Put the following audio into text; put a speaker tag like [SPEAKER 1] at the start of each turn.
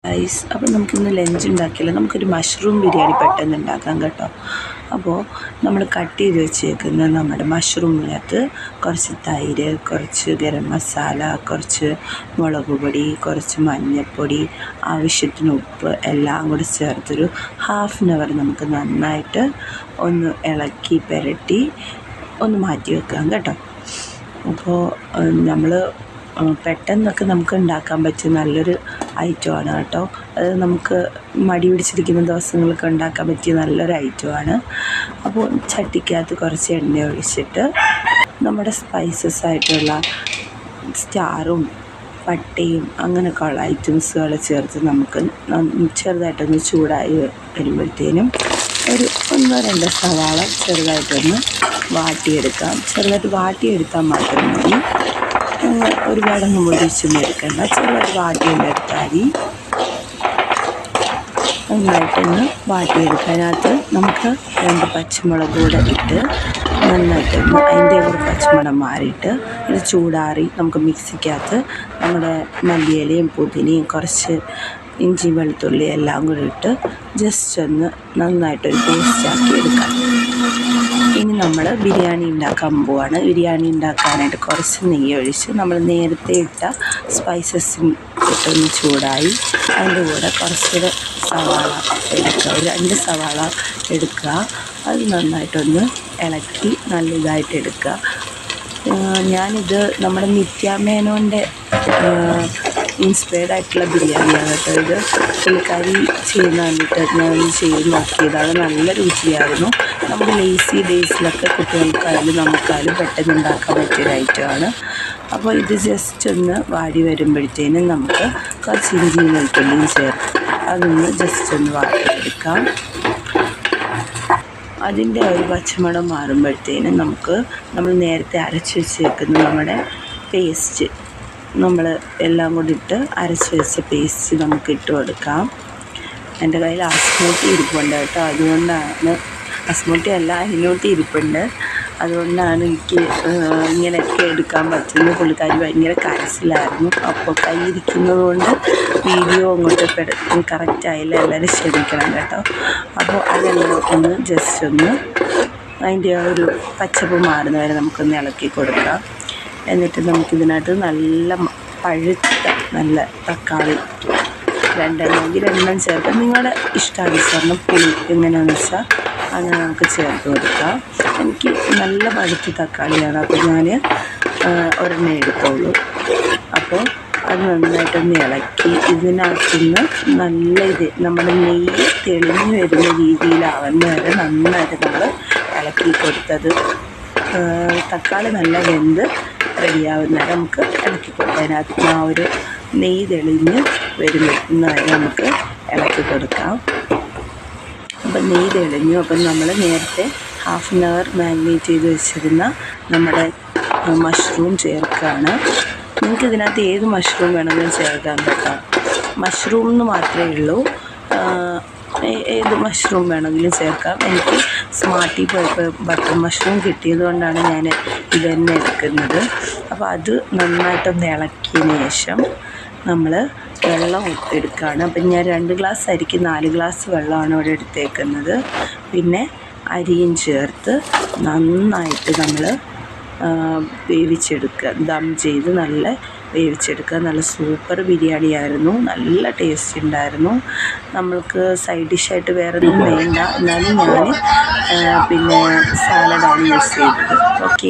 [SPEAKER 1] Guys, അപ്പോൾ നമുക്കിന്ന് lunch ഉണ്ടാക്കില്ല, നമുക്കൊരു മഷ്റൂം ബിരിയാണി പെട്ടെന്ന് ഉണ്ടാക്കാം കേട്ടോ. അപ്പോൾ നമ്മൾ കട്ട് ചെയ്ത് വെച്ചേക്കുന്ന നമ്മുടെ മഷ്റൂമിനകത്ത് കുറച്ച് തൈര്, കുറച്ച് ഗരം മസാല, കുറച്ച് മുളക് പൊടി, കുറച്ച് മഞ്ഞൾപ്പൊടി, ആവശ്യത്തിന് ഉപ്പ് എല്ലാം കൂടി ചേർത്തൊരു ഹാഫ് ആൻ അവർ നമുക്ക് നന്നായിട്ട് ഒന്ന് ഇളക്കി പുരട്ടി ഒന്ന് മാറ്റി വെക്കാം കേട്ടോ. അപ്പോൾ നമ്മൾ പെട്ടെന്നൊക്കെ നമുക്ക് ഉണ്ടാക്കാൻ പറ്റിയ നല്ലൊരു ഐറ്റമാണ് കേട്ടോ. അത് നമുക്ക് മടി പിടിച്ചിരിക്കുന്ന ദിവസങ്ങൾക്ക് ഉണ്ടാക്കാൻ പറ്റിയ നല്ലൊരു ഐറ്റമാണ്. അപ്പോൾ ചട്ടിക്കകത്ത് കുറച്ച് എണ്ണ ഒഴിച്ചിട്ട് നമ്മുടെ സ്പൈസസ് ആയിട്ടുള്ള സ്റ്റാറും പട്ടയും അങ്ങനെയൊക്കെ ഉള്ള ഐറ്റംസുകൾ ചേർത്ത് നമുക്ക് ചെറുതായിട്ടൊന്ന് ചൂടായി വരുമ്പോഴത്തേനും ഒരു 1-2 സവാള ചെറുതായിട്ടൊന്ന് വാട്ടിയെടുക്കാം. ചെറുതായിട്ട് വാട്ടിയെടുത്താൽ മാത്രം മതി, ഒരുപാടൊന്നും മുരിച്ചൊന്നും എടുക്കണ്ട. ചെറുതായിട്ട് വാട്ടിയെടുത്താൽ നന്നായിട്ടൊന്ന് വാട്ടിയെടുക്കുക. അതിനകത്ത് നമുക്ക് 2 പച്ചമുളക് കൂടെ ഇട്ട് നന്നായിട്ടൊന്ന് അതിൻ്റെ ഒരു പച്ചമണം മാറിയിട്ട് ഇത് ചൂടാറി നമുക്ക് മിക്സിക്കകത്ത് നമ്മുടെ മല്ലിയിലയും പുതിനയും കുറച്ച് ഇഞ്ചി വെളുത്തുള്ളി എല്ലാം കൂടി ഇട്ട് ജസ്റ്റ് ഒന്ന് നന്നായിട്ടൊരു പേസ്റ്റാക്കി എടുക്കാം. ഇനി നമ്മൾ ബിരിയാണി ഉണ്ടാക്കാൻ പോവാണ്. ബിരിയാണി ഉണ്ടാക്കാനായിട്ട് കുറച്ച് നെയ്യ് ഒഴിച്ച് നമ്മൾ നേരത്തെ ഇട്ട സ്പൈസസും ഇട്ടൊന്ന് ചൂടായി അതിൻ്റെ കൂടെ കുറച്ചുകൂടെ സവാള എടുക്കുക, ഒരു 2 സവാള എടുക്കുക. അത് നന്നായിട്ടൊന്ന് ഇളക്കി നല്ല ഇതായിട്ട് എടുക്കുക. ഞാനിത് നമ്മുടെ നിത്യ മേനോൻ്റെ ഇൻസ്പയർഡ് ആയിട്ടുള്ള ബിരിയാണിയാണ് കേട്ടോ. ഇത് പുള്ളിക്കാരി ചെയ്യുന്ന കണ്ടിട്ട് ഞാൻ ചെയ്ത് നോക്കിയതാണ്. നല്ല രുചിയായിരുന്നു. നമുക്ക് ലേസി ഡേയ്സിലൊക്കെ കുട്ടികൾക്കായാലും നമുക്കായാലും പെട്ടെന്ന് ഉണ്ടാക്കാൻ പറ്റിയൊരു ഐറ്റമാണ്. അപ്പോൾ ഇത് ജസ്റ്റ് ഒന്ന് വാടി വരുമ്പോഴത്തേനും നമുക്ക് കുറച്ച് ഇഞ്ചിയും വെളുത്തുള്ളിയും ചേർത്ത് അതൊന്ന് ജസ്റ്റ് ഒന്ന് വാട്ടിയെടുക്കാം. അതിൻ്റെ ഒരു പച്ചമണം മാറുമ്പോഴത്തേനും നമുക്ക് നമ്മൾ നേരത്തെ അരച്ച് വെച്ചേക്കുന്ന നമ്മുടെ പേസ്റ്റ് നമ്മൾ എല്ലാം കൂടി ഇട്ട് അരച്ച് വെച്ച പേസ്റ്റ് നമുക്ക് ഇട്ട് കൊടുക്കാം. എൻ്റെ കയ്യിൽ അസ്മൂട്ടി ഇരിപ്പുണ്ട് കേട്ടോ, അതുകൊണ്ടാണ് അസ്മൂട്ടി അല്ല അതിനോട്ടി ഇരിപ്പുണ്ട്, അതുകൊണ്ടാണ് എനിക്ക് ഇങ്ങനെയൊക്കെ എടുക്കാൻ പറ്റുന്നത്. പുള്ളിക്കാരി ഭയങ്കര കരച്ചിലായിരുന്നു. അപ്പോൾ കൈ ഇരിക്കുന്നത് കൊണ്ട് വീഡിയോ അങ്ങോട്ട് കറക്റ്റായില്ല, എല്ലാവരും ക്ഷമിക്കണം കേട്ടോ. അപ്പോൾ അതെല്ലാം ഒന്ന് ജസ്റ്റ് ഒന്ന് അതിൻ്റെ ആ ഒരു പച്ചപ്പ് മാറുന്ന വരെ നമുക്കൊന്ന് ഇളക്കി കൊടുക്കാം. എന്നിട്ട് നമുക്കിതിനകത്ത് നല്ല പഴുത്ത നല്ല തക്കാളി 2 ചേർക്കാം. നിങ്ങളുടെ ഇഷ്ടാനുസരണം പുളി എങ്ങനെയാണെന്ന് വെച്ചാൽ അങ്ങനെ നമുക്ക് ചേർത്ത് കൊടുക്കാം. എനിക്ക് നല്ല പഴുത്ത തക്കാളിയാണ്, അപ്പോൾ ഞാൻ 1 എടുത്തോളൂ. അപ്പോൾ അത് നന്നായിട്ടൊന്ന് ഇളക്കി ഇതിനകത്തുനിന്ന് നല്ല നമ്മുടെ നെയ്യ് തെളിഞ്ഞ് വരുന്ന രീതിയിലാവുന്ന വരെ നന്നായിട്ട് നമ്മൾ ഇളക്കി കൊടുത്തത് തക്കാളി നല്ല വെന്ത് റെഡിയാവുന്ന വരെ നമുക്ക് ഇളക്കി കൊടുക്കാം. അതിനകത്ത് ആ ഒരു നെയ്യ് തെളിഞ്ഞ് വരുന്ന വരെ നമുക്ക് ഇളക്കി കൊടുക്കാം. അപ്പം നെയ്യ് തെളിഞ്ഞു. അപ്പം നമ്മൾ നേരത്തെ ഹാഫ് ആൻ അവർ മാരിനേറ്റ് ചെയ്ത് വെച്ചിരുന്ന നമ്മുടെ മഷ്റൂം ചേർക്കുകയാണ്. നിങ്ങൾക്ക് ഇതിനകത്ത് ഏത് മഷ്റൂം വേണമെങ്കിലും ചേർക്കാൻ പറ്റാം. മഷ്റൂം എന്ന് മാത്രമേ ഉള്ളൂ, ഏത് മഷ്റൂം വേണമെങ്കിലും ചേർക്കാം. എനിക്ക് സ്മാർട്ടി ബട്ടർ മഷ്റൂം കിട്ടിയത് കൊണ്ടാണ് ഞാൻ ഇത് തന്നെ എടുക്കുന്നത്. അപ്പോൾ അത് നന്നായിട്ടൊന്ന് ഇളക്കിയതിന് ശേഷം നമ്മൾ വെള്ളം എടുക്കുകയാണ്. അപ്പം ഞാൻ 2 ഗ്ലാസ് അരിക്ക് 4 ഗ്ലാസ് വെള്ളമാണ് ഇവിടെ എടുത്തേക്കുന്നത്. പിന്നെ അരിയും ചേർത്ത് നന്നായിട്ട് നമ്മൾ വേവിച്ചെടുക്കുക, ദം ചെയ്ത് നല്ല വേവിച്ചെടുക്കുക. നല്ല സൂപ്പർ ബിരിയാണി ആയിരുന്നു, നല്ല ടേസ്റ്റ് ഉണ്ടായിരുന്നു. നമ്മൾക്ക് സൈഡ് ഡിഷായിട്ട് വേറെ ഒന്നും വേണ്ട, എന്നാലും ഞാൻ പിന്നെ സാലഡാണ് യൂസ് ചെയ്തത്. ഓക്കെ.